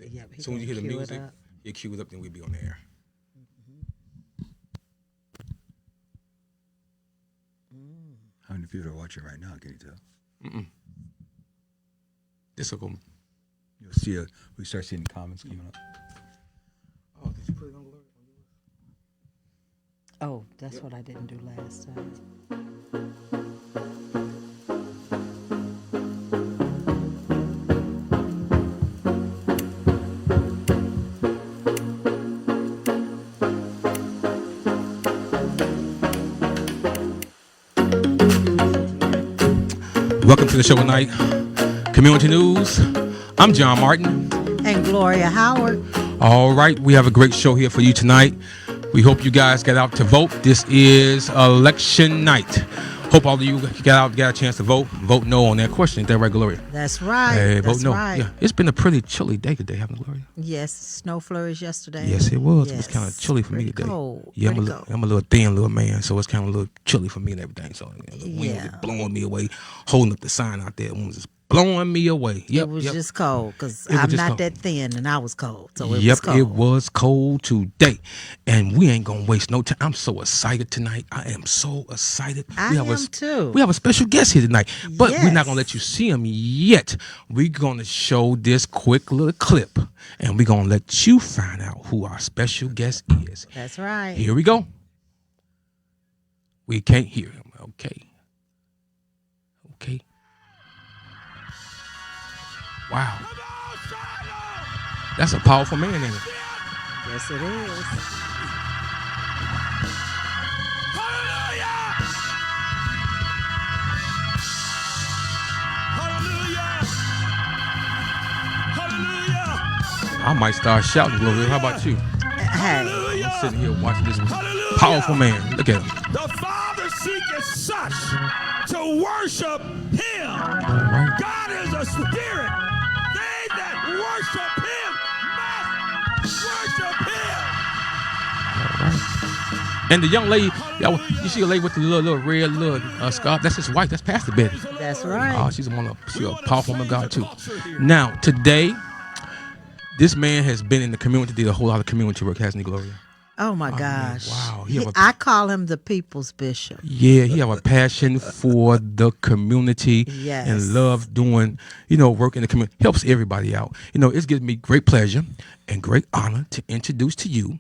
Yep, As soon as you hear the music, you cue it up, then we'll be on the air. How many people are watching right now? Can you tell? This will go. You'll see we start seeing the comments coming up. Oh, did you put it on Gloria? Oh, that's what I didn't do last time. Welcome to the show tonight. Community News. I'm John Martin. And Gloria Howard. All right, we have a great show here for you tonight. We hope you guys get out to vote. This is election night. Hope all of you got a chance to vote. Vote no on that question. Ain't that right, Gloria? That's right. Hey, That's vote no. right. Yeah, it's been a pretty chilly day today, haven't it, Gloria? Yes, snow flurries yesterday. Yes, it was. Yes. It was kind of chilly for me today. Cold. Yeah, I'm a little thin little man, so it's kind of a little chilly for me and everything. So the wind was just blowing me away, holding up the sign out there. The wind was just blowing me away. It was just cold because I'm not cold. that thin and I was cold. So it was cold. It was cold today. And we ain't going to waste no time. I'm so excited tonight. I am so excited. I am too. We have a special guest here tonight, but we're not going to let you see him yet. We're going to show this quick little clip, and we're going to let you find out who our special guest is. That's right. Here we go. We can't hear him. Okay. Wow. That's a powerful man, ain't it? Yes, it is. I might start shouting a little bit. How about you? Hey. I'm sitting here watching this powerful man. Look at him. The Father seeketh such to worship Him. Right. God is a spirit. They that worship Him must worship Him. All right. And the young lady, you see a lady with the little red scarf. That's his wife. That's Pastor Betty. That's right. Oh, she's a powerful woman of God too. Now today, this man has been in the community, did a whole lot of community work, hasn't he, Gloria? Oh my gosh! Wow, I call him the people's bishop. Yeah, he have a passion for the community and love doing, work in the community. Helps everybody out. It gives me great pleasure and great honor to introduce to you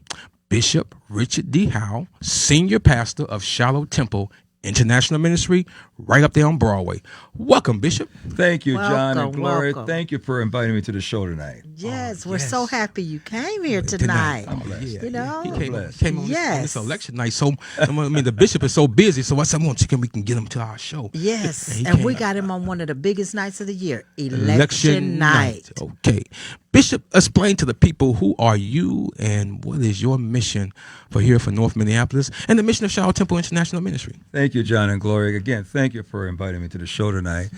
Bishop Richard D. Howell, Senior Pastor of Shiloh Temple International Ministry, right up there on Broadway. Welcome, Bishop. Thank you, John and Gloria. Welcome. Thank you for inviting me to the show tonight. Yes, we're so happy you came here tonight. I'm blessed. Yeah. You know? He came on this election night. So, the bishop is so busy. So I said, we can get him to our show. Yes, and we got him on one of the biggest nights of the year, election night. Okay. Bishop, explain to the people, who are you and what is your mission for North Minneapolis and the mission of Shiloh Temple International Ministry? Thank you, John and Gloria. Again, thank you for inviting me to the show tonight.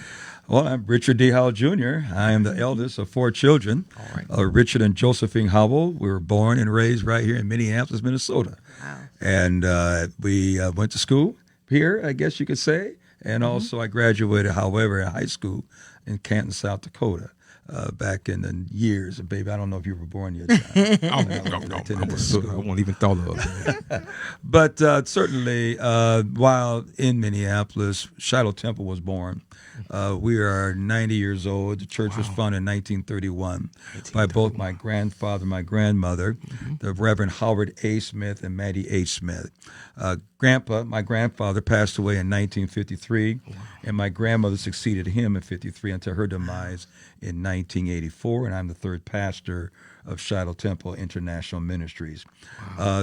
Well, I'm Richard D. Howell Jr. I am the eldest of 4 children. All right. Richard and Josephine Howell. We were born and raised right here in Minneapolis, Minnesota. Wow. And we went to school here, I guess you could say. And also I graduated, however, in high school in Canton, South Dakota. Back in the years, baby, I don't know if you were born yet, John. I won't even thought of it. But certainly, while in Minneapolis, Shiloh Temple was born. We are 90 years old. The church was founded in 1931 by both my grandfather and my grandmother, the Reverend Howard A. Smith and Mattie H. Smith. My grandfather passed away in 1953, and my grandmother succeeded him in 53 until her demise in 1984, and I'm the 3rd pastor of Shiloh Temple International Ministries.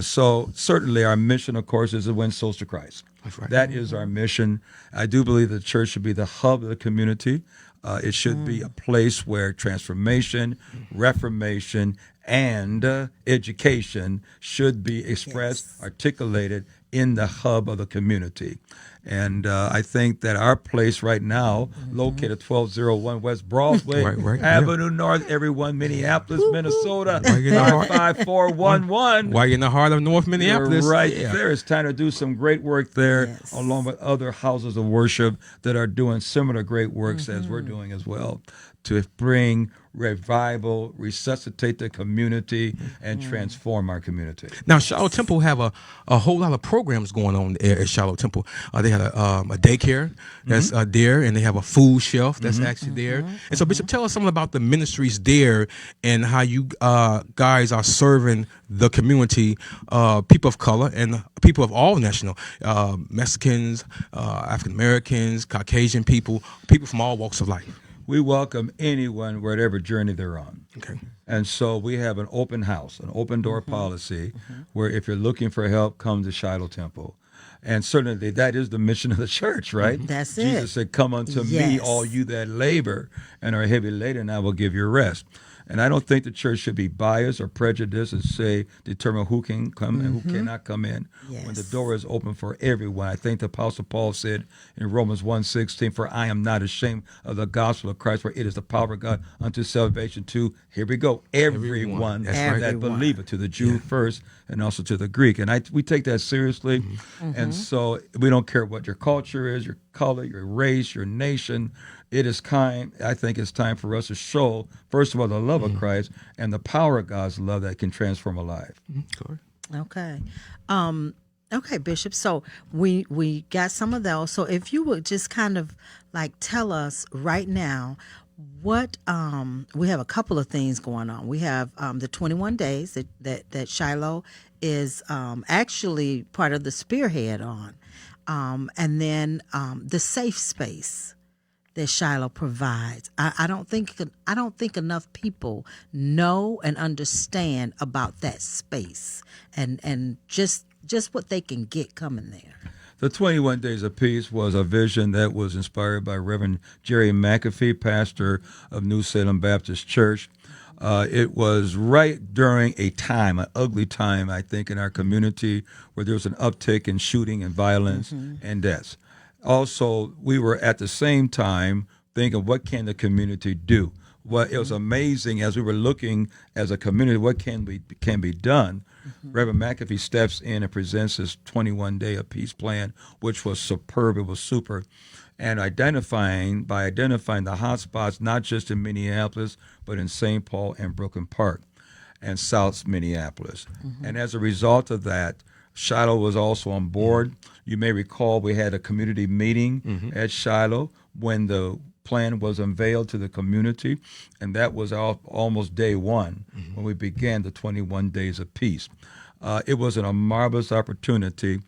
So certainly our mission, of course, is to win souls to Christ. That's right. That is our mission. I do believe the church should be the hub of the community. It should be a place where transformation, reformation, and education should be expressed, articulated in the hub of the community. And I think that our place right now, located 1201 West Broadway Avenue North, everyone, Minneapolis, Minnesota, 55411. Why you're in the heart of North Minneapolis. You're right there. It's time to do some great work there, along with other houses of worship that are doing similar great works as we're doing as well, to bring revival, resuscitate the community, and transform our community. Now, Shiloh Temple have a whole lot of programs going on at Shiloh Temple. They had a daycare that's there, and they have a food shelf that's actually there. And so, Bishop, tell us something about the ministries there and how you guys are serving the community, people of color and people of all national, Mexicans, African Americans, Caucasian people from all walks of life. We welcome anyone, whatever journey they're on. Okay. And so we have an open house, an open door policy, where if you're looking for help, come to Shiloh Temple. And certainly that is the mission of the church, right? That's Jesus said, come unto me, all you that labor and are heavy laden, and I will give you rest. And I don't think the church should be biased or prejudiced and determine who can come and who cannot come in when the door is open for everyone. I think the Apostle Paul said in Romans 1:16, for I am not ashamed of the gospel of Christ, for it is the power of God unto salvation to, here we go, everyone that believeth, to the Jew first and also to the Greek. And we take that seriously. And so we don't care what your culture is, your color, your race, your nation. I think it's time for us to show, first of all, the love of Christ and the power of God's love that can transform a life. Okay. Okay, Bishop. So we got some of those. So if you would just kind of like tell us right now what we have a couple of things going on. We have the 21 days that Shiloh is actually part of the spearhead on, and then the safe space that Shiloh provides. I don't think enough people know and understand about that space and just what they can get coming there. The 21 Days of Peace was a vision that was inspired by Reverend Jerry McAfee, pastor of New Salem Baptist Church. It was right during an ugly time, I think, in our community where there was an uptick in shooting and violence and deaths. Also, we were at the same time thinking, what can the community do? Well, it was amazing as we were looking as a community, what can be done. Reverend McAfee steps in and presents his 21-day of peace plan, which was superb. It was super. And identifying the hot spots, not just in Minneapolis, but in St. Paul and Brooklyn Park and South Minneapolis. And as a result of that, Shiloh was also on board. You may recall we had a community meeting at Shiloh when the plan was unveiled to the community, and that was almost day one when we began the 21 Days of Peace. It was a marvelous opportunity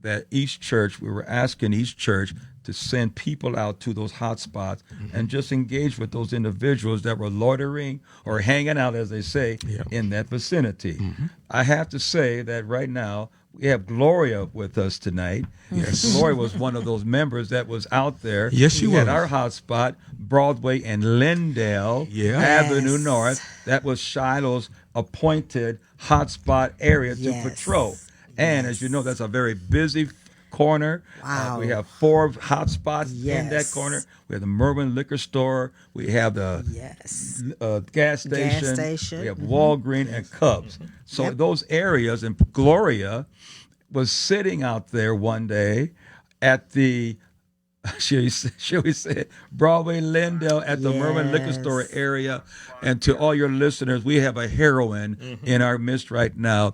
that we were asking each church to send people out to those hot spots and just engage with those individuals that were loitering or hanging out, as they say, in that vicinity. I have to say that right now, we have Gloria with us tonight. Yes. Gloria was one of those members that was out there. Yes, she was. At our hot spot, Broadway and Lindale Avenue North. That was Shiloh's appointed hot spot area to patrol. And as you know, that's a very busy corner. Wow. We have 4 hot spots in that corner. We have the Merwin Liquor Store. We have the gas station. We have Walgreens and Cubs. So those areas, and Gloria was sitting out there one day at the, shall we say, Broadway, Lindale, at the Merwin Liquor Store area. And to all your listeners, we have a heroine in our midst right now.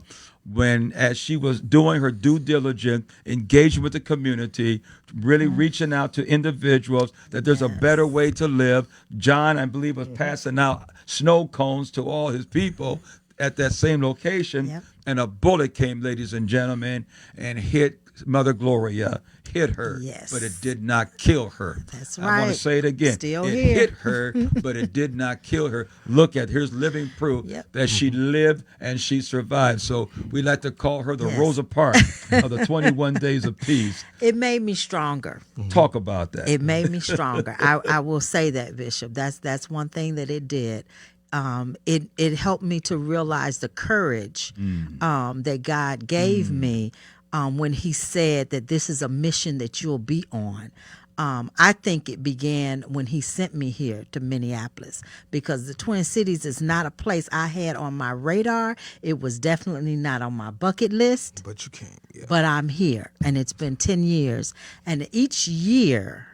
As she was doing her due diligence, engaging with the community, really reaching out to individuals that there's a better way to live. John, I believe, was passing out snow cones to all his people at that same location, and a bullet came, ladies and gentlemen, and hit Mother Gloria, hit her, but it did not kill her. That's right. I want to say it again. Still it here. hit her, but it did not kill her. Here's living proof that she lived and she survived. So we like to call her the Rosa Park of the 21 Days of Peace. It made me stronger. Talk about that. It made me stronger. I will say that, Bishop. That's one thing that it did. It helped me to realize the courage that God gave me when he said that this is a mission that you'll be on. I think it began when he sent me here to Minneapolis, because the Twin Cities is not a place I had on my radar. It was definitely not on my bucket list. But you came. But I'm here, and it's been 10 years. And each year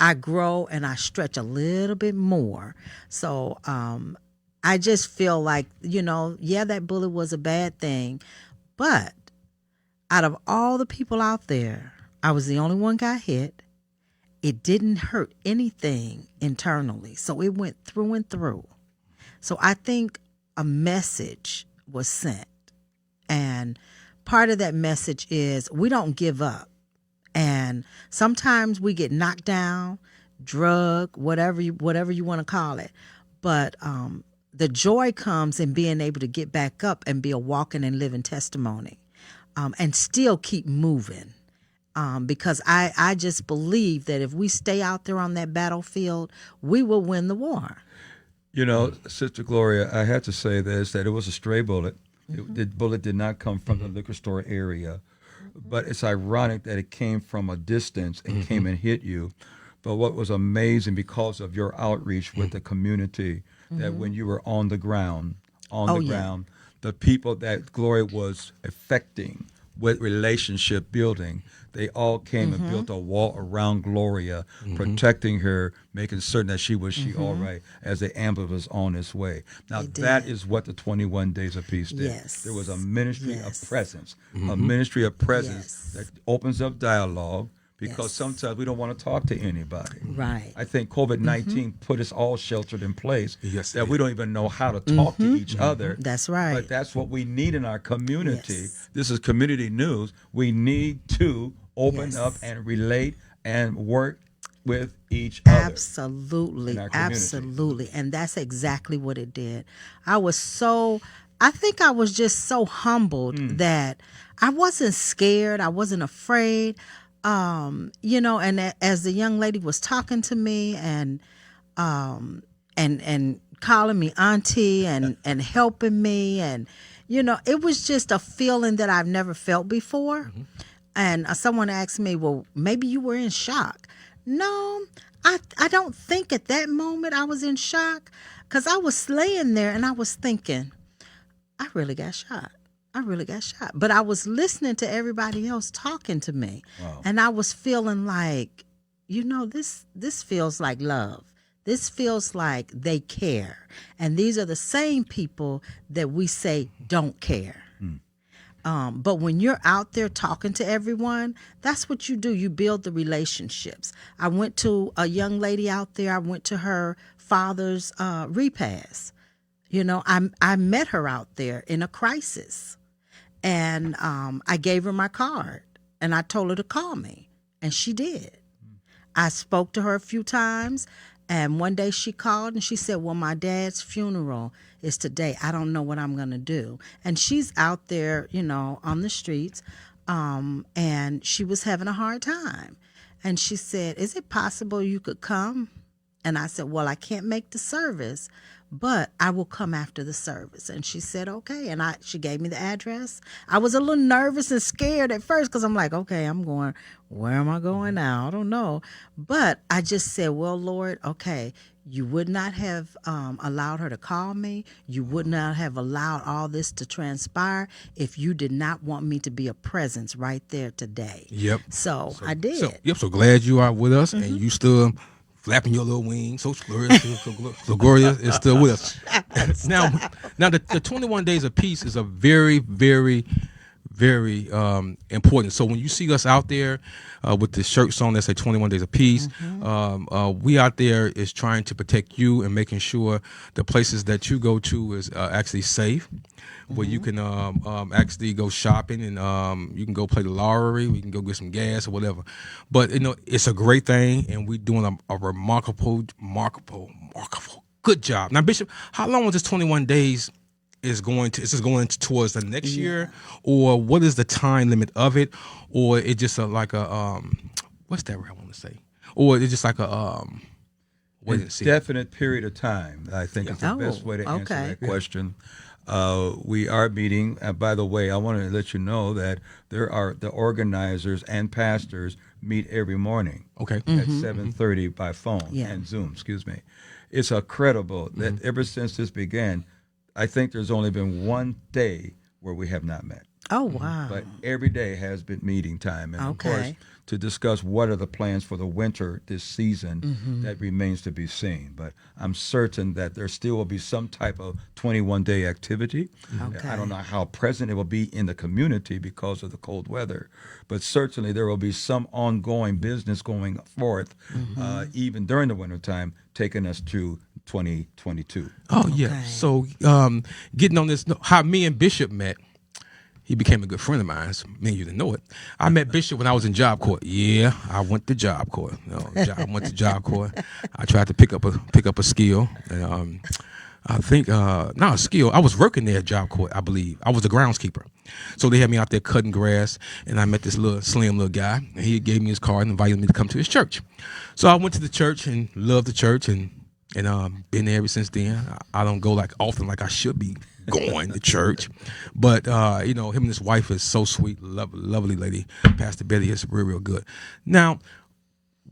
I grow and I stretch a little bit more. So I just feel like, yeah, that bullet was a bad thing, but out of all the people out there, I was the only one got hit. It didn't hurt anything internally. So it went through and through. So I think a message was sent. And part of that message is we don't give up. And sometimes we get knocked down, drug, whatever you want to call it. But the joy comes in being able to get back up and be a walking and living testimony, and still keep moving. Because I just believe that if we stay out there on that battlefield, we will win the war. Sister Gloria, I had to say this, that it was a stray bullet. The bullet did not come from the liquor store area. But it's ironic that it came from a distance and came and hit you. But what was amazing, because of your outreach with the community, that when you were on the ground, the people that Gloria was affecting with relationship building, they all came and built a wall around Gloria, protecting her, making certain that she was all right as the ambulance was on its way. Now, that is what the 21 Days of Peace did. Yes. There was a ministry of presence, a ministry of presence that opens up dialogue, because sometimes we don't want to talk to anybody. Right. I think COVID-19 put us all sheltered in place, that we don't even know how to talk to each other. That's right. But that's what we need in our community. Yes. This is community news. We need to open up and relate and work with each other. Absolutely. Absolutely. And that's exactly what it did. I think I was just so humbled that I wasn't scared. I wasn't afraid. And as the young lady was talking to me and calling me auntie and helping me, and it was just a feeling that I've never felt before. And someone asked me, well, maybe you were in shock. No, I don't think at that moment I was in shock, because I was laying there and I was thinking, I really got shot. But I was listening to everybody else talking to me. Wow. And I was feeling like, this feels like love. This feels like they care. And these are the same people that we say don't care. But when you're out there talking to everyone, that's what you do. You build the relationships. I went to a young lady out there. I went to her father's repast. I met her out there in a crisis. And I gave her my card, and I told her to call me, and she did. I spoke to her a few times, and one day she called and she said, well, my dad's funeral is today. I don't know what I'm going to do. And she's out there, on the streets, and she was having a hard time. And she said, is it possible you could come? And I said, well, I can't make the service, but I will come after the service. And she said, okay. And she gave me the address. I was a little nervous and scared at first, because I'm like, okay, where am I going now? I don't know. But I just said, well, Lord, okay, you would not have allowed her to call me. You would not have allowed all this to transpire if you did not want me to be a presence right there today. Yep. So I did. So glad you are with us, and you still flapping your little wings. So Gloria is still with us. Now the 21 Days of Peace is a very, very, very important. So when you see us out there with the shirts on that say 21 Days of Peace, we out there is trying to protect you and making sure the places that you go to is actually safe, where you can actually go shopping, and you can go play the lottery, we can go get some gas or whatever. But it's a great thing, and we're doing a remarkable good job. Now, Bishop, how long was this 21 days is this going towards the next year, or what is the time limit of it, or it just like a what's that word I want to say, or it's just like a definite period of time? I think is the best way to answer that question. We are meeting. By the way, I want to let you know that the organizers and pastors meet every morning. Okay. At 7:30 by phone and Zoom. Excuse me. It's incredible that ever since this began, I think there's only been one day where we have not met. Oh, wow. But every day has been meeting time. And of course, Okay. to discuss what are the plans for the winter this season, Mm-hmm. that remains to be seen. But I'm certain that there still will be some type of 21-day activity. Okay. I don't know how present it will be in the community because of the cold weather, but certainly there will be some ongoing business going forth, even during the wintertime, taking us to 2022. Oh yeah. Okay. So getting on this, how me and Bishop met. He became a good friend of mine. So many of you didn't know it. I met Bishop when I was in Job Corps. Yeah, I went to Job Corps. I went to Job Corps. I tried to pick up a skill. And, I think not a skill. I was working there at Job Corps, I believe. I was the groundskeeper. So they had me out there cutting grass, and I met this little slim little guy. And he gave me his card and invited me to come to his church. So I went to the church and loved the church and been there ever since then. I don't go like often like I should be going to church, but him and his wife is so sweet, lovely lady. Pastor Betty is real good. Now,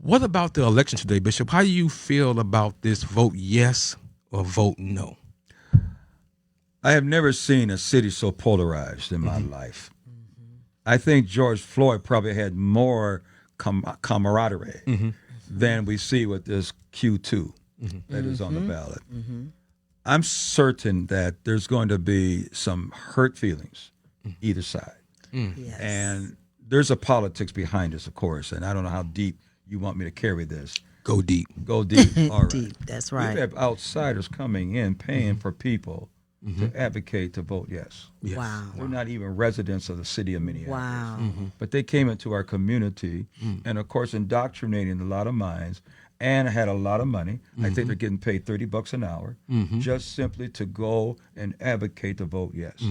what about the election today, Bishop? How do you feel about this vote yes or vote no? I have never seen a city so polarized in my life. I think George Floyd probably had more camaraderie than we see with this Q2 that is on the ballot. I'm certain that there's going to be some hurt feelings either side. Yes. And there's a politics behind this, of course, and I don't know how deep you want me to carry this. Go deep. Go deep. All right. Deep. That's We right. have outsiders coming in, paying for people to advocate to vote yes. Yes. Wow. They're not even residents of the city of Minneapolis. Wow. But they came into our community and, of course, indoctrinating a lot of minds and had a lot of money. I think they're getting paid $30 an hour just simply to go and advocate to vote yes.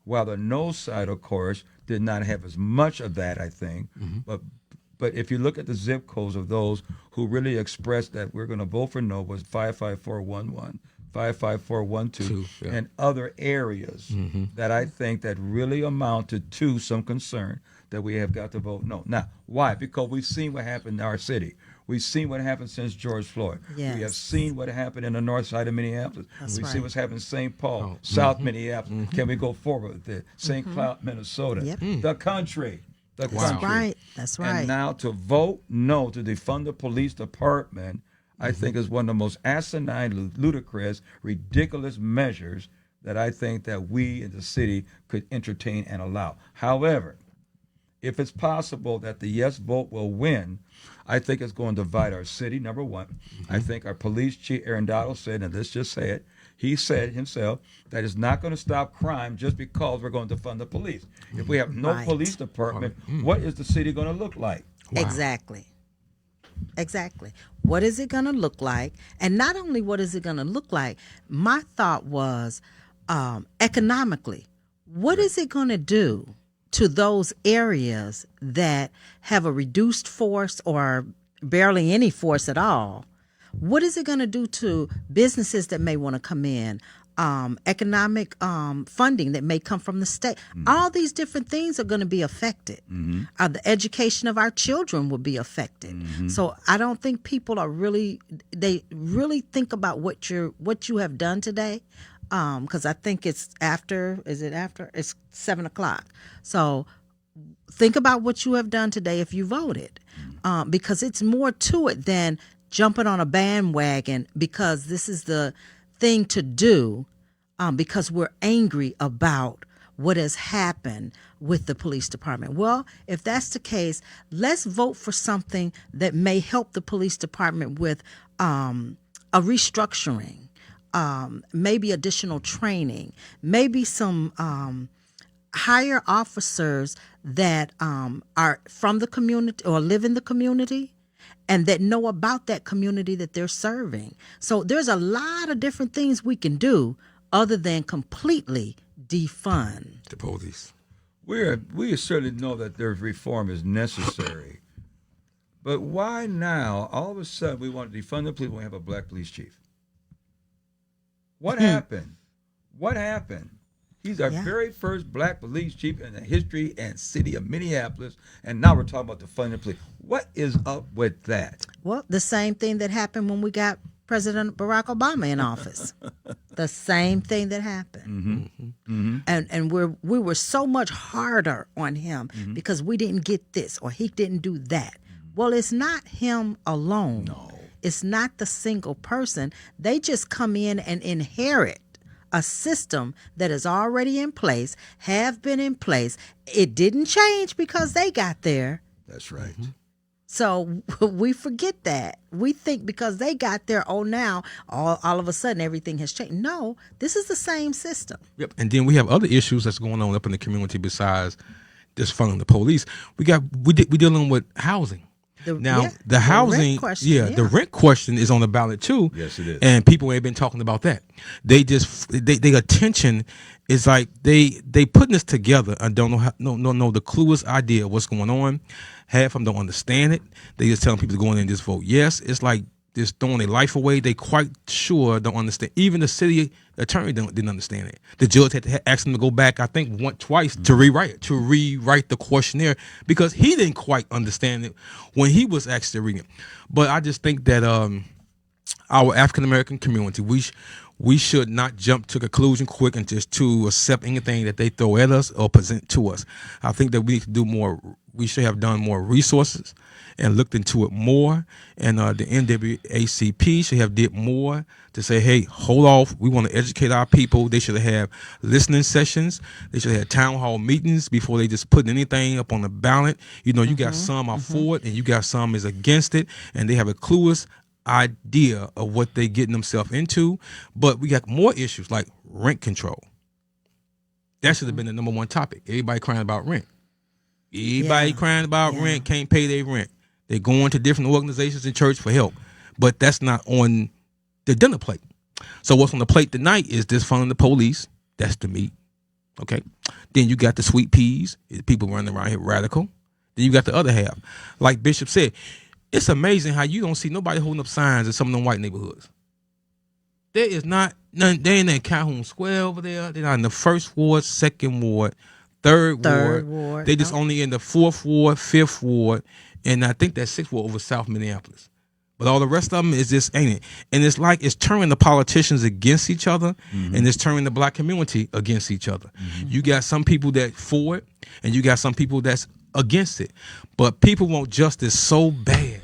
While the no side, of course, did not have as much of that, I think. But if you look at the zip codes of those who really expressed that we're going to vote for no was 55411, 55412, Yeah. and other areas that I think that really amounted to some concern that we have got to vote no. Now, why? Because we've seen what happened in our city. We've seen what happened since George Floyd. Yes. We have seen what happened in the north side of Minneapolis. That's We've right. seen what's happened in St. Paul, South Minneapolis. Can we go forward with it? St. Cloud, Minnesota. Yep. The country. The That's country. right. That's right. And now to vote no to defund the police department, I think is one of the most asinine, ludicrous, ridiculous measures that I think that we in the city could entertain and allow. However, if it's possible that the yes vote will win, I think it's going to divide our city, number one. I think our police chief, Aaron Dottle, said, and let's just say it, he said himself that it's not going to stop crime just because we're going to fund the police. If we have no Right. police department, what is the city going to look like? Exactly. Exactly. What is it going to look like? And not only what is it going to look like, my thought was economically, what is it going to do to those areas that have a reduced force or barely any force at all? What is it going to do to businesses that may want to come in? Economic funding that may come from the state. All these different things are going to be affected. The education of our children will be affected. So I don't think people are they really think about what you have done today. Because I think it's after. Is it after? It's 7:00. So think about what you have done today if you voted, because it's more to it than jumping on a bandwagon because this is the thing to do, because we're angry about what has happened with the police department. Well, if that's the case, let's vote for something that may help the police department with a restructuring, maybe additional training, maybe some hire officers that are from the community or live in the community and that know about that community that they're serving. So there's a lot of different things we can do other than completely defund The police. We certainly know that their reform is necessary. But why now, all of a sudden, we want to defund the police when we have a black police chief? What happened? What happened? He's our very first black police chief in the history and city of Minneapolis, and now we're talking about defunding the police. What is up with that? Well, the same thing that happened when we got President Barack Obama in office. The same thing that happened. And we were so much harder on him because we didn't get this or he didn't do that. Well, it's not him alone. No. It's not the single person. They just come in and inherit a system that is already in place, have been in place. It didn't change because they got there. That's right. So we forget that. We think because they got there, now all of a sudden everything has changed. No, this is the same system. Yep. And then we have other issues that's going on up in the community besides just funding the police. We dealing with housing. The housing, rent question, the rent question is on the ballot too. Yes, it is. And people ain't been talking about that. They attention is like they putting this together and don't know the clueless idea of what's going on. Half of them don't understand it. They just telling people to go in and just vote yes. It's like just throwing their life away. They quite sure don't understand. Even the city attorney didn't understand it. The judge had to ask them to go back, I think, twice to rewrite the questionnaire because he didn't quite understand it when he was asked to read it. But I just think that our African American community, we should not jump to conclusion quick and just to accept anything that they throw at us or present to us. I think that we need to do more. We should have done more resources and looked into it more. And the NAACP should have did more to say, hey, hold off. We want to educate our people. They should have listening sessions. They should have town hall meetings before they just put anything up on the ballot. You got some are for it and you got some is against it. And they have a clueless idea of what they getting themselves into. But we got more issues like rent control. That should have been the number one topic. Everybody crying about rent. Everybody crying about rent, can't pay their rent. They're going to different organizations in church for help. But that's not on the dinner plate. So what's on the plate tonight is this funding the police. That's the meat. Okay. Then you got the sweet peas. People running around here radical. Then you got the other half. Like Bishop said, it's amazing how you don't see nobody holding up signs in some of them white neighborhoods. There is not none. They ain't in Calhoun Square over there. They're not in the 1st Ward, 2nd Ward, 3rd Ward. They just only in the 4th Ward, 5th Ward, and I think that's 6th Ward over South Minneapolis. But all the rest of them is just ain't it. And it's like it's turning the politicians against each other, and it's turning the black community against each other. You got some people that for it, and you got some people that's against it. But people want justice so bad.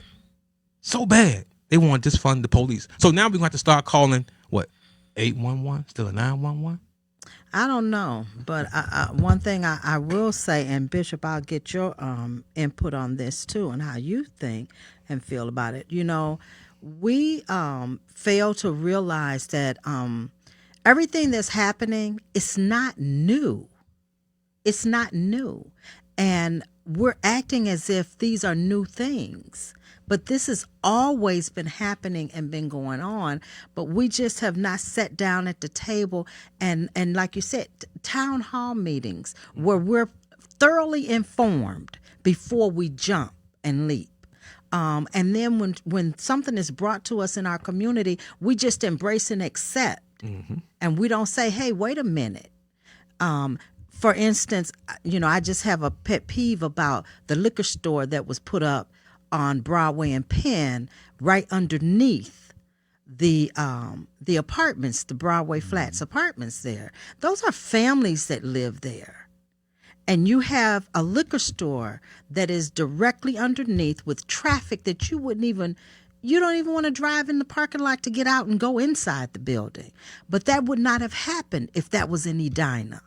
So bad. They want to disfund the police. So now we're going to have to start calling, 811? Still a 911? I don't know. But one thing I will say, and Bishop, I'll get your input on this too and how you think and feel about it. We fail to realize that everything that's happening is not new. It's not new. And we're acting as if these are new things. But this has always been happening and been going on. But we just have not sat down at the table and like you said, town hall meetings where we're thoroughly informed before we jump and leap. And then when something is brought to us in our community, we just embrace and accept. And we don't say, hey, wait a minute. For instance, I just have a pet peeve about the liquor store that was put up on Broadway and Penn, right underneath the apartments, the Broadway Flats apartments there. Those are families that live there. And you have a liquor store that is directly underneath with traffic that you don't even want to drive in the parking lot to get out and go inside the building. But that would not have happened if that was in Edina,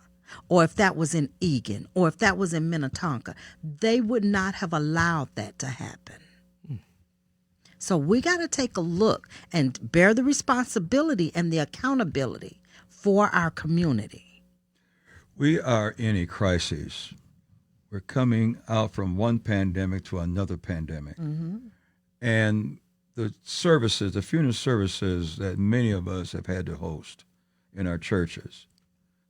or if that was in Egan, or if that was in Minnetonka. They would not have allowed that to happen. So we got to take a look and bear the responsibility and the accountability for our community. We are in a crisis. We're coming out from one pandemic to another pandemic. And the funeral services that many of us have had to host in our churches,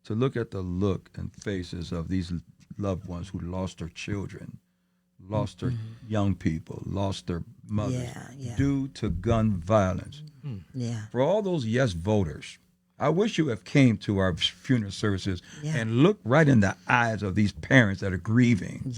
to look at the look and faces of these loved ones who lost their children, lost their young people, lost their mothers due to gun violence. For all those yes voters, I wish you have came to our funeral services and looked right in the eyes of these parents that are grieving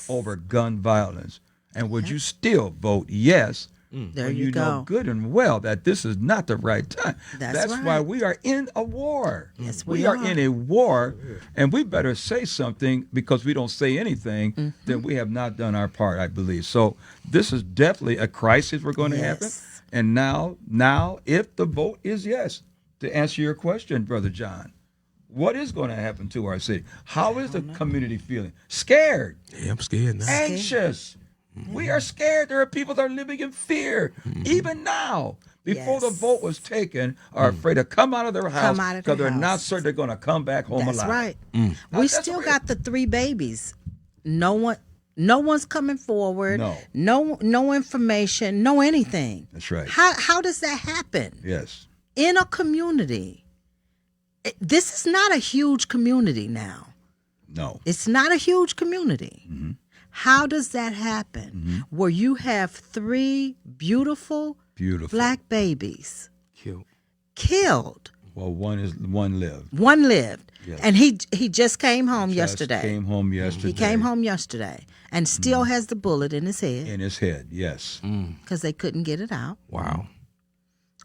over gun violence. And would you still vote yes There when you go. know good and well that this is not the right time. That's why right. we are in a war. Yes, we we are are. in a war, and we better say something, because we don't say anything, then we have not done our part, I believe. So this is definitely a crisis we're going to have. Yes. And now, if the vote is yes, to answer your question, Brother John, what is going to happen to our city? How is the community feeling? Scared, Yeah, I'm scared now. anxious. We are scared. There are people that are living in fear, even now. Before the Yes. vote was taken, are afraid to come out of their house out of because their they're not house. certain they're going to come back home That's alive. right. Now, We that's still what got the 3 babies. No one's coming forward. No information. No anything. That's right. How does that happen Yes. in a community? This is not a huge community now. No. It's not a huge community. How does that happen? Where you have 3 beautiful black babies killed. Well, one lived. One lived. Yes. And he just came home Just yesterday. Came home yesterday. He came home yesterday and still has the bullet in his head in his head. Yes. because they couldn't get it out. Wow.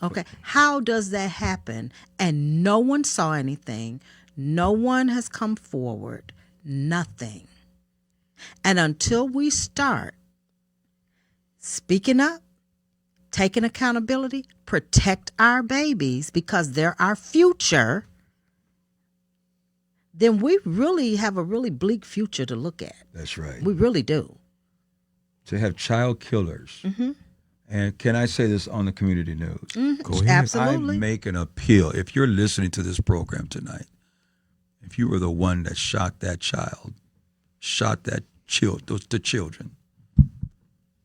Okay. How does that happen? And no one saw anything. No one has come forward. Nothing. And until we start speaking up, taking accountability, protect our babies because they're our future, then we really have a really bleak future to look at. That's right. We really do. To have child killers. And can I say this on the community news? Go ahead. Absolutely. I make an appeal. If you're listening to this program tonight, if you were the one that shot that child, the children,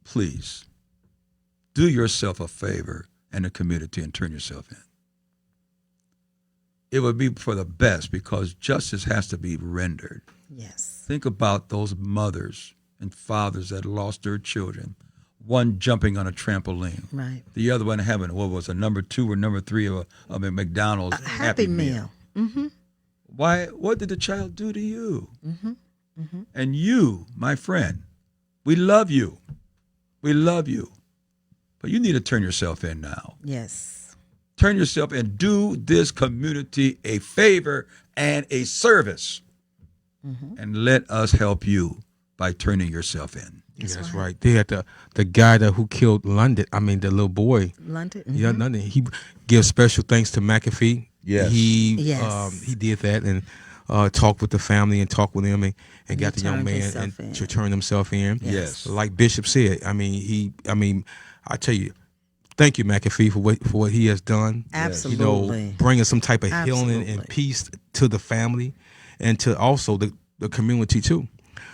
please do yourself a favor and the community and turn yourself in. It would be for the best, because justice has to be rendered. Yes. Think about those mothers and fathers that lost their children. One jumping on a trampoline. Right. The other one having, what was it, number 2 or number 3 of a McDonald's Happy Meal. Why? What did the child do to you? And you, my friend, we love you. We love you. But you need to turn yourself in now. Yes. Turn yourself in. Do this community a favor and a service. And let us help you by turning yourself in. That's right. They had the guy who killed London. I mean, the little boy. London. Yeah, London. He gives special thanks to McAfee. Yes. He did that and talked with the family and talked with them and got the young man to turn himself in. Yes. Like Bishop said, I tell you, thank you, McAfee, for what he has done. Absolutely. Bringing some type of healing and peace to the family and to also the community too.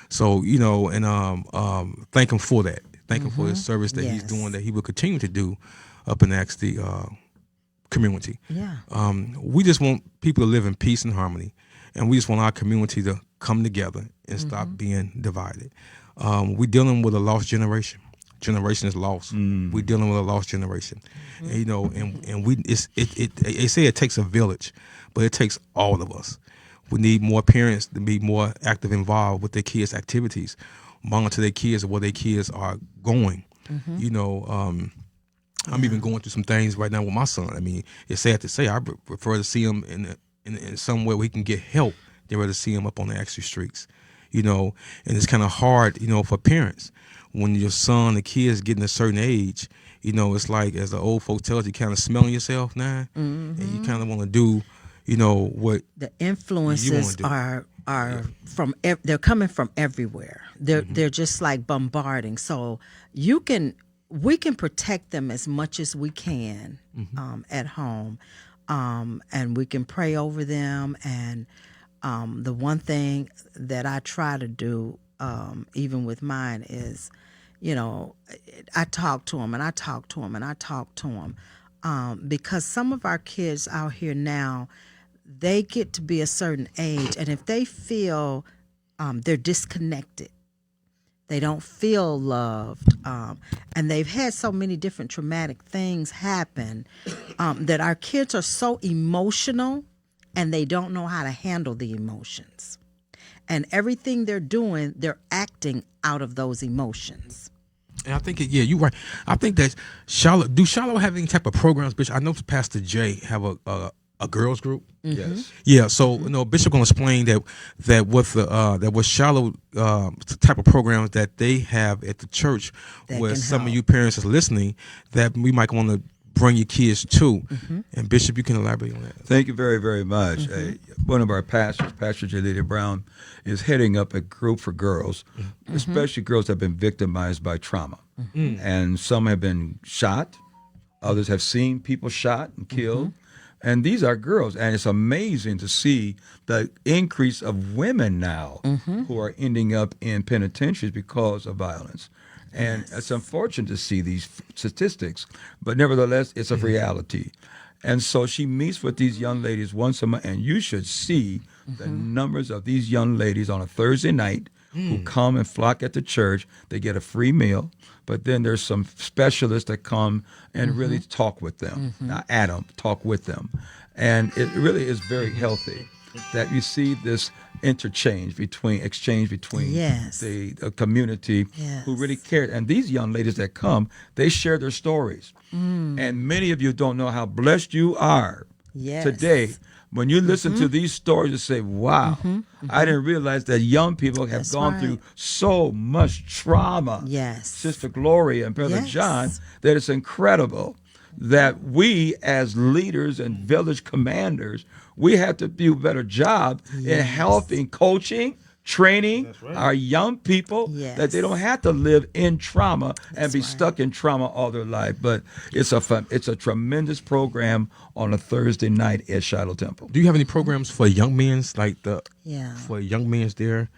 So, and thank him for that. Thank him for his service that he's doing, that he will continue to do up in the community. Yeah. We just want people to live in peace and harmony, and we just want our community to come together and stop being divided. We're dealing with a lost generation. Generation is lost. We're dealing with a lost generation, and they say it takes a village, but it takes all of us. We need more parents to be more active, involved with their kids' activities, monitor their kids and where their kids are going. I'm even going through some things right now with my son. I mean, it's sad to say, I prefer to see him in somewhere where he can get help than rather see him up on the extra streets. And it's kind of hard, for parents when your son, the kids getting a certain age. It's like, as the old folks tell us, you kind of smelling yourself now, and you kind of want to do, what the influences are from they're coming from everywhere. They're just like bombarding. So we can protect them as much as we can at home, and we can pray over them. And the one thing that I try to do, even with mine, is, I talk to them and I talk to them and I talk to them, because some of our kids out here now, they get to be a certain age, and if they feel they're disconnected, they don't feel loved, and they've had so many different traumatic things happen, that our kids are so emotional and they don't know how to handle the emotions. And everything they're doing, they're acting out of those emotions. And I think, you're right. I think that Shiloh have any type of programs, Bishop? I know Pastor Jay have a girls group. Yes. Yeah. So Bishop gonna explain that with Shiloh type of programs that they have at the church, That where can some help. of you parents is listening, that we might want to bring your kids to. And Bishop, you can elaborate on that. Thank you very, very much. One of our pastors, Pastor J. Lady Brown, is heading up a group for girls, especially girls that have been victimized by trauma. And some have been shot. Others have seen people shot and killed. And these are girls. And it's amazing to see the increase of women now who are ending up in penitentiaries because of violence. And it's unfortunate to see these statistics, but nevertheless, it's a reality. And so she meets with these young ladies once a month, and you should see the numbers of these young ladies on a Thursday night who come and flock at the church. They get a free meal, but then there's some specialists that come and really talk with them. Not at them, talk with them. And it really is very healthy that you see this exchange between the community who really care. And these young ladies that come, they share their stories. And many of you don't know how blessed you are today when you listen to these stories and say, wow, I didn't realize that young people have gone through so much trauma. Sister Gloria and Brother John, that it's incredible that we as leaders and village commanders, we have to do a better job in helping, coaching, training our young people that they don't have to live in trauma and be stuck in trauma all their life. But it's a tremendous program on a Thursday night at Shiloh Temple. Do you have any programs for young men's, like for young men's there?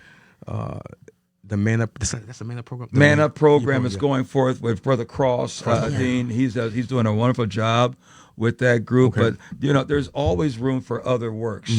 The Man Up, that's a Man Up program? Man Up program is going forth with Brother Cross, Dean. He's doing a wonderful job with that group. But, there's always room for other works.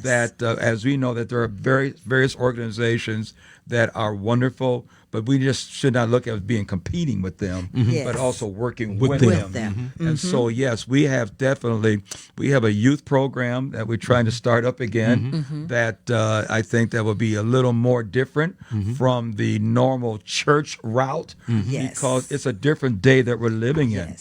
That, as we know, that there are various organizations that are wonderful, but we just should not look at being competing with them, but also working with them. And so, yes, we have a youth program that we're trying to start up again that I think that will be a little more different from the normal church route because it's a different day that we're living in.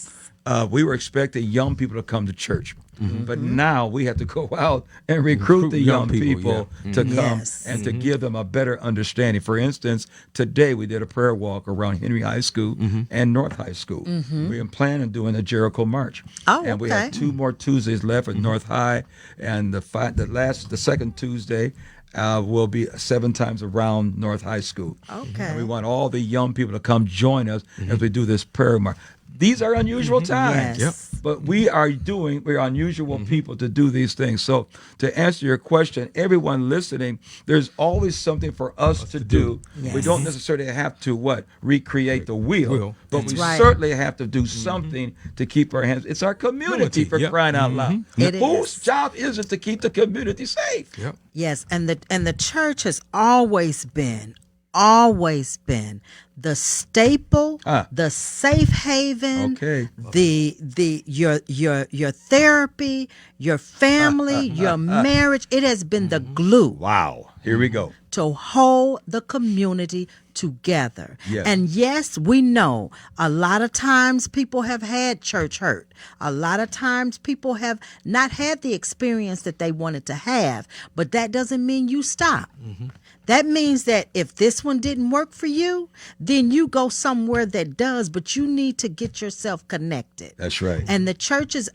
We were expecting young people to come to church, but now we have to go out and recruit the young people to come and to give them a better understanding. For instance, today we did a prayer walk around Henry High School and North High School. We're planning on doing a Jericho March. And we have 2 more Tuesdays left at North High, and the second Tuesday will be 7 times around North High School. And we want all the young people to come join us as we do this prayer march. These are unusual times, but we are unusual people to do these things. So to answer your question, everyone listening, there's always something for us to do. We don't necessarily have to recreate the wheel, but we certainly have to do something to keep our hands. It's our community for crying out loud. Whose job is it to keep the community safe? Yes, and the church has always been the staple, the safe haven, your therapy, your family, your marriage. It has been the glue. Wow. Here we go. To hold the community together. And yes, we know a lot of times people have had church hurt. A lot of times people have not had the experience that they wanted to have, but that doesn't mean you stop. That means that if this one didn't work for you, then you go somewhere that does, but you need to get yourself connected. That's right. And the churches,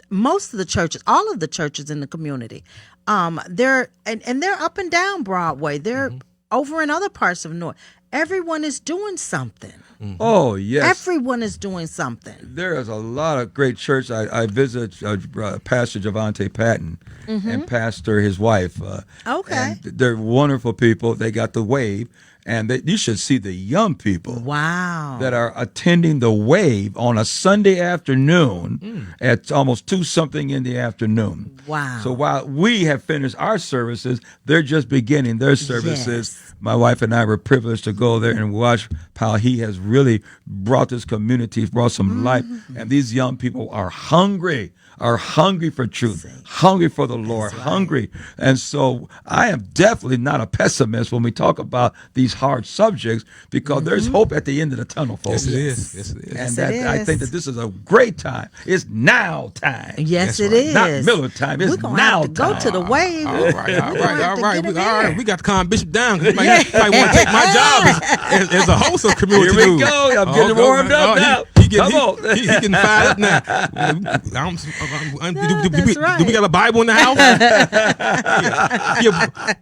most of the churches, all of the churches in the community, they're up and down Broadway. They're over in other parts of North. Everyone is doing something. Oh, yes. Everyone is doing something. There is a lot of great church. I visit Pastor Javante Patton and Pastor his wife. And they're wonderful people. They got the wave. And you should see the young people that are attending the wave on a Sunday afternoon at almost 2-something in the afternoon. Wow. So while we have finished our services, they're just beginning their services. My wife and I were privileged to go there and watch how he has really brought this community, brought some life. And these young people are hungry. are hungry for truth, hungry for the Lord, hungry. And so I am definitely not a pessimist when we talk about these hard subjects, because there's hope at the end of the tunnel, folks. Yes, it is. Yes, it is. And Yes, I think that this is a great time. It's now time. Yes, That's it right. is. Not Miller time. It's We're gonna now have to go time. to the wave. All right. Get him All right. here. We got to calm Bishop down. 'Cause he might want to take my job as a host of community Here we news. go. I'm getting warmed up now. Come on. He getting fired up now. That's right. Do we got a Bible in the house?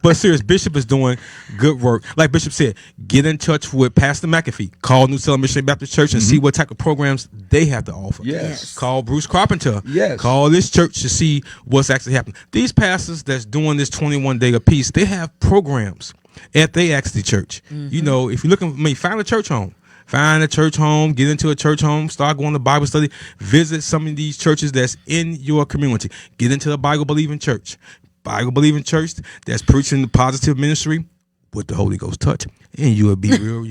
But serious, Bishop is doing good work. Like Bishop said, get in touch with Pastor McAfee. Call New Salem Missionary Baptist Church and see what type of programs they have to offer. Yes. Call Bruce Carpenter. Yes. Call this church to see what's actually happening. These pastors that's doing this 21-day apiece, they have programs at they actually church. You know, if you're looking for me, find a church home. Find a church home, get into a church home, start going to Bible study, visit some of these churches that's in your community. Get into a Bible-believing church. Bible-believing church that's preaching the positive ministry with the Holy Ghost touch, and you will be real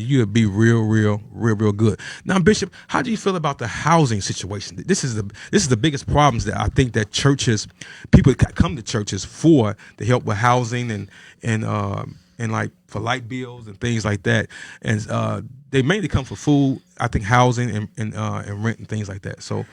good. Now, Bishop, how do you feel about the housing situation? This is the biggest problems that I think that people come to churches for to help with housing and like for light bills and things like that, and they mainly come for food, I think, housing and rent and things like that. So,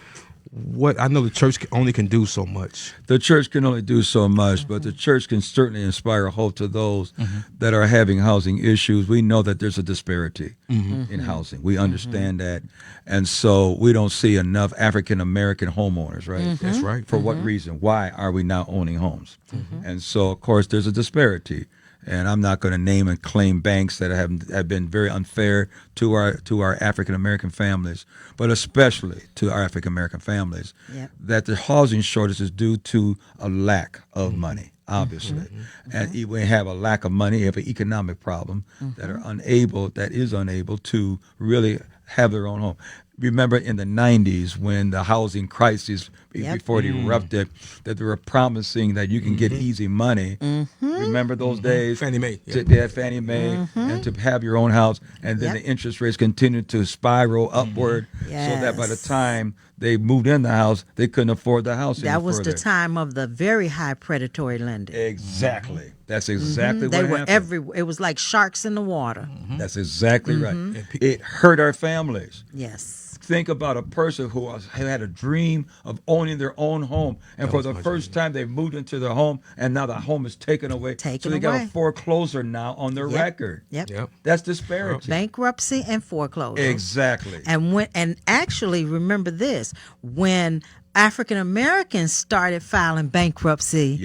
what I know the church only can do so much. The church can only do so much, but the church can certainly inspire hope to those that are having housing issues. We know that there's a disparity in housing. We understand that, and so we don't see enough African American homeowners, right? That's right. For what reason? Why are we not owning homes? And so, of course, there's a disparity. And I'm not going to name and claim banks that have been very unfair to our African American families, but especially to our African American families. That the housing shortage is due to a lack of money, obviously, and we have a lack of money. We have an economic problem that is unable to really have their own home. Remember in the 90s when the housing crisis, before it erupted, that they were promising that you can get easy money. Remember those days? Fannie Mae. Fannie Mae, and to have your own house. And then the interest rates continued to spiral upward, so that by the time they moved in the house, they couldn't afford the house anymore. That was the time of the very high predatory lending. Exactly. That's exactly what They were happened. everywhere. It was like sharks in the water. That's exactly right. It hurt our families. Yes. Think about a person who had a dream of owning their own home, and for the first time they moved into their home, and now the home is taken away. So they got a foreclosure now on their record. Yep. That's disparity. Bankruptcy and foreclosure. Exactly. And actually, remember this, when African Americans started filing bankruptcy,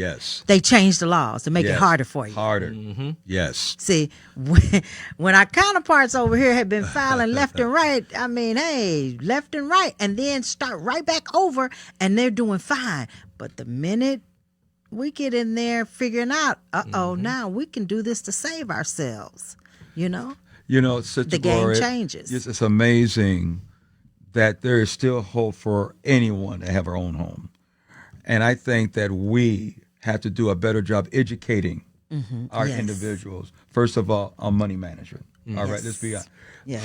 they changed the laws to make it harder for you. Harder. Yes. See, when our counterparts over here had been filing left and right, I mean, hey, left and right, and then start right back over, and they're doing fine. But the minute we get in there figuring out, now we can do this to save ourselves, you know? You know, Sister the game Gloria, changes. It's amazing that there is still hope for anyone to have our own home. And I think that we have to do a better job educating our individuals, first of all, on money management. All right, let's be honest.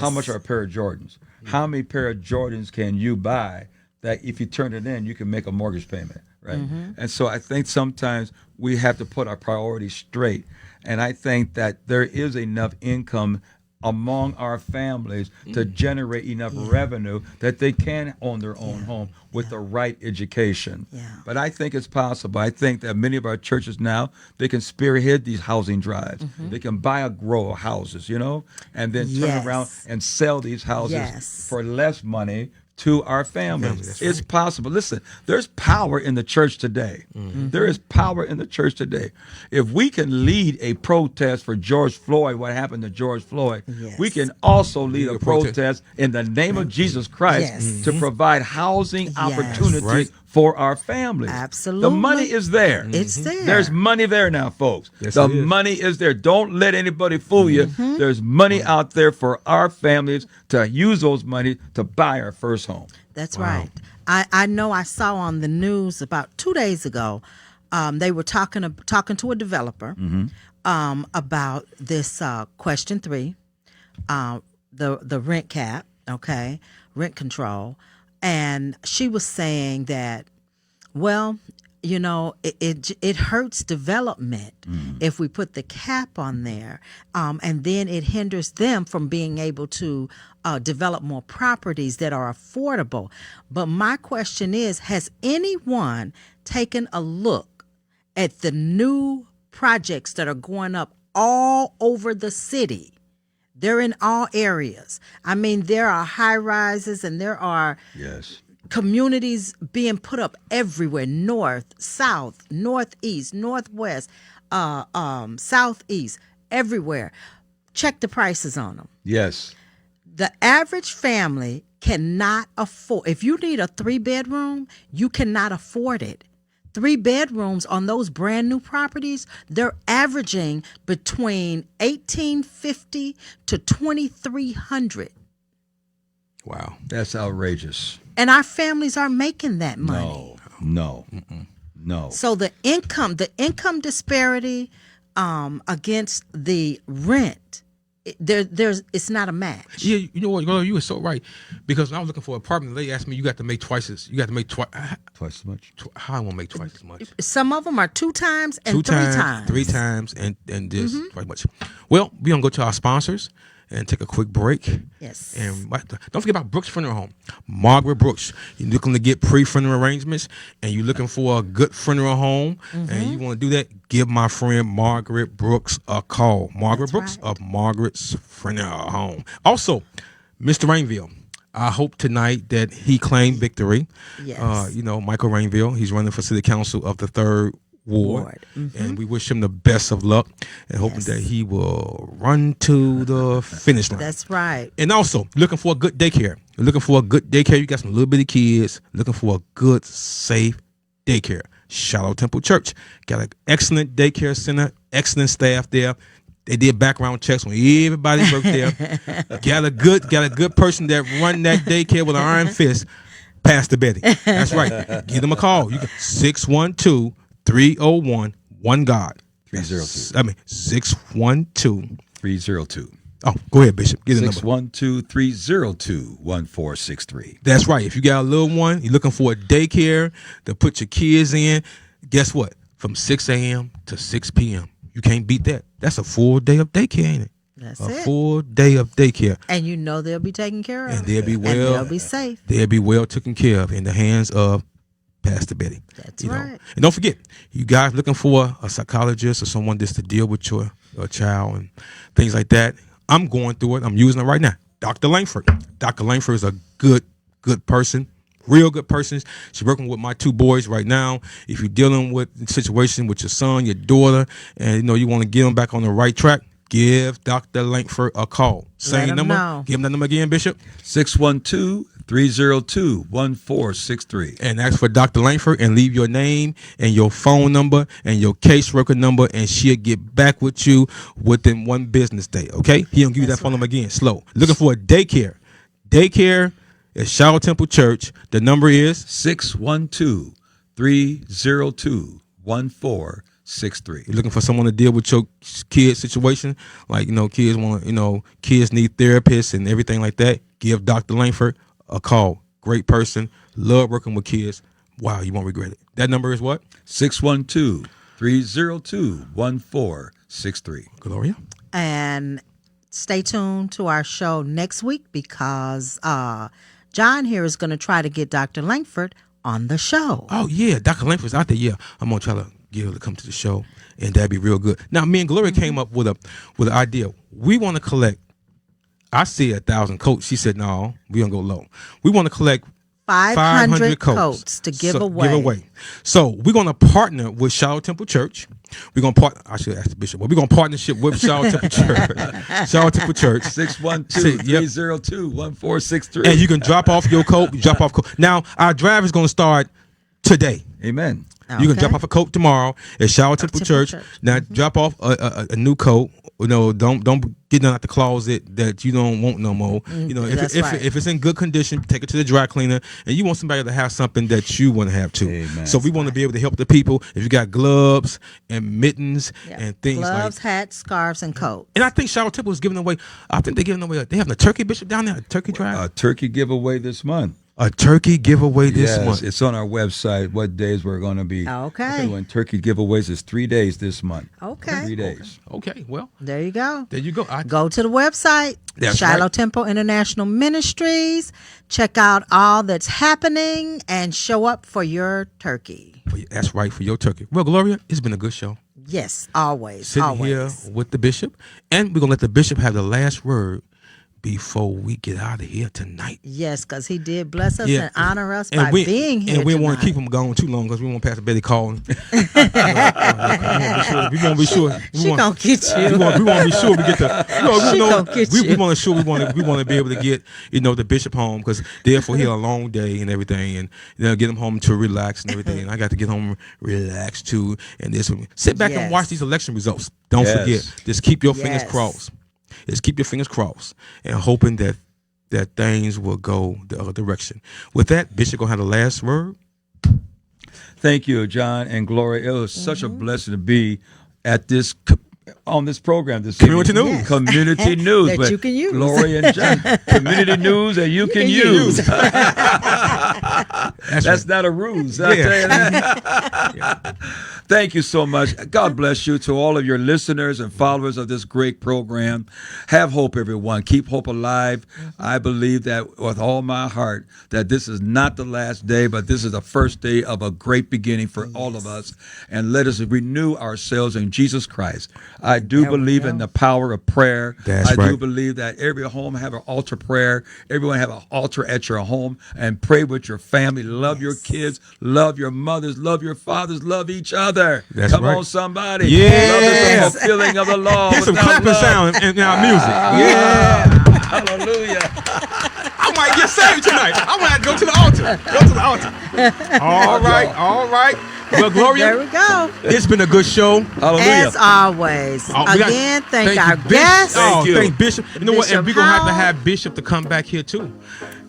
How much are a pair of Jordans? How many pair of Jordans can you buy that if you turn it in, you can make a mortgage payment, right? And so I think sometimes we have to put our priorities straight. And I think that there is enough income among our families to generate enough revenue that they can own their own home with the right education. But I think it's possible. I think that many of our churches now, they can spearhead these housing drives. They can buy a row of houses, and then turn around and sell these houses for less money to our families. It's possible. Listen, there's power in the church today. There is power in the church today. If we can lead a protest for George Floyd, what happened to George Floyd, we can also lead a protest in the name of Jesus Christ to provide housing opportunities for our families. Absolutely. The money is there. It's there. There's money there now, folks. The money is there. Don't let anybody fool you. There's money out there for our families to use those money to buy our first home. That's right. I know I saw on the news about 2 days ago, they were talking to a developer about this question 3, the rent cap, rent control. And she was saying that Well, it hurts development if we put the cap on there, and then it hinders them from being able to develop more properties that are affordable. But my question is, has anyone taken a look at the new projects that are going up all over the city? They're in all areas. I mean, there are high rises and there are communities being put up everywhere: north, south, northeast, northwest, southeast, everywhere. Check the prices on them. Yes. The average family cannot afford. If you need a 3-bedroom, you cannot afford it. 3 bedrooms on those brand new properties, they're averaging between $1,850 to $2,300. Wow, that's outrageous. And our families are making that money. No. So the income disparity against the rent, it's not a match. Yeah, you know what? You were so right, because when I was looking for an apartment, they asked me, you got to make twice as much. How I want to make twice as much? Some of them are 2 times and 3 times. 3 times and this twice much. Well, we're gonna go to our sponsors and take a quick break. Yes. And don't forget about Brooks Funeral Home. Margaret Brooks. You're looking to get pre-funeral arrangements and you're looking for a good funeral home and you want to do that, give my friend Margaret Brooks a call. Margaret Brooks of Margaret's Funeral Home. Also, Mr. Rainville. I hope tonight that he claimed victory. Yes. Michael Rainville, he's running for City Council of the 3rd Ward. And we wish him the best of luck and hoping that he will run to the finish line. That's right. And also, looking for a good daycare. You're looking for a good daycare. You got some little bitty kids looking for a good, safe daycare. Shiloh Temple Church got an excellent daycare center, excellent staff there. They did background checks when everybody worked there. got a good person that run that daycare with an iron fist. Pastor Betty. That's right. Give them a call. You can 612-301-1God. 302. 612-302. Oh, go ahead, Bishop. Get the number. 612-302-1463. That's right. If you got a little one, you're looking for a daycare to put your kids in, guess what? From 6 a.m. to 6 p.m. You can't beat that. That's a full day of daycare, ain't it? That's a full day of daycare. And they'll be taken care of. And they'll be they'll be safe. They'll be well taken care of in the hands of Pastor Betty. That's right. And don't forget, you guys looking for a psychologist or someone just to deal with your child and things like that. I'm going through it. I'm using it right now. Dr. Lankford. Dr. Lankford is a good person. Real good person. She's working with my 2 boys right now. If you're dealing with a situation with your son, your daughter, and you want to get them back on the right track, give Dr. Lankford a call. Same number. Know. Give him that number again, Bishop. 612-302-1463. And ask for Dr. Lankford and leave your name and your phone number and your caseworker number, and she'll get back with you within 1 business day. Okay? He don't give you that phone number again. Slow. Looking for a daycare. Daycare at Shiloh Temple Church. The number is 612-302-1463. You're looking for someone to deal with your kid's situation, like kids want, kids need therapists and everything like that. Give Dr. Lankford a call. Great person. Love working with kids. Wow, you won't regret it. That number is what? 612-302-1463. Gloria. And stay tuned to our show next week because John here is going to try to get Dr. Lankford on the show. Oh, yeah. Dr. Lankford's out there. Yeah. I'm going to try to get her to come to the show, and that'd be real good. Now, me and Gloria came up with an idea. We want to collect, I see 1,000 coats. She said, no, we're going to go low. We want to collect 500 coats to give away. So we're going to partner with Shiloh Temple Church. We're going to I should ask the bishop, but we're going to partnership with Shiloh Temple Church. Shiloh Temple Church. 612-302-1463. And you can drop off your coat. Now, our drive is going to start today. Amen. You can drop off a coat tomorrow at Shiloh Temple Church. Now, drop off a new coat. Don't get none out the closet that you don't want no more. If it's in good condition, take it to the dry cleaner. And you want somebody to have something that you want to have too. Amen. So we want to be able to help the people. If you got gloves and mittens and things gloves, hats, scarves, and coats. And I think Shiloh Temple is giving away. I think they're giving away. They have a turkey, Bishop, down there. A turkey drive. A turkey giveaway this month. A turkey giveaway this Yes, month. it's on our website. What days we're going to be Okay. doing turkey giveaways is 3 days this month. Okay. 3 days. Okay, well, There you go. there you go. Go to the website, That's Shiloh right. Temple International Ministries. Check out all that's happening and show up for your turkey. That's right, for your turkey. Well, Gloria, it's been a good show. Yes, always. Sitting always. here with the bishop, and we're going to let the bishop have the last word before we get out of here tonight. Yes, because he did bless us Yeah. and honor us And by being here. And we don't want to tonight. keep him going too long because we want Pastor Betty calling. We want to be sure. She gonna get you. We want to be sure we get the. She gonna get we you. want to sure we want to be able to get the bishop home because therefore he had a long day and everything, and get him home to relax and everything. And I got to get home relaxed too. And this sit back and watch these election results. Don't forget. Just keep your fingers crossed. Just keep your fingers crossed and hoping that things will go the other direction. With that, Bishop gonna have the last word. Thank you, John and Gloria. It was such a blessing to be at on this program this Community evening. news. Yes. Community news. That but you can use. Gloria and John. Community news that you can use. That's not a ruse. I'll tell you that. Thank you so much. God bless you to all of your listeners and followers of this great program. Have hope, everyone. Keep hope alive. I believe that with all my heart that this is not the last day, but this is the first day of a great beginning for all of us. And let us renew ourselves in Jesus Christ. I do believe in the power of prayer. I do believe that every home have an altar prayer. Everyone have an altar at your home and pray with your family. Love your kids. Love your mothers. Love your fathers. Love each other. Come on, somebody. Love is the fulfilling of the law. Here's some clapping sound in our music. Hallelujah. I might get saved tonight. I might go to the altar. Go to the altar. All right. Well, Gloria, There we go. it's been a good show. Hallelujah. As always. Again, thank our guests. Thank you. Thank Bishop. You know what? And Bishop we're going to Howell. have Bishop to come back here, too.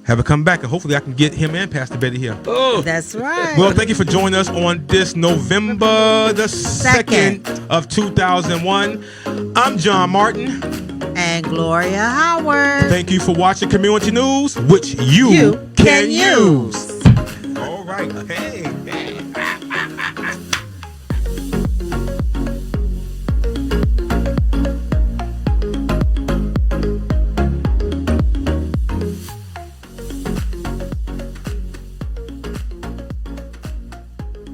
Have it come back, and hopefully I can get him and Pastor Betty here. That's right. Well, thank you for joining us on this November the 2nd of 2001. I'm John Martin. And Gloria Howard. Thank you for watching Community News, which you can use. All right. Hey.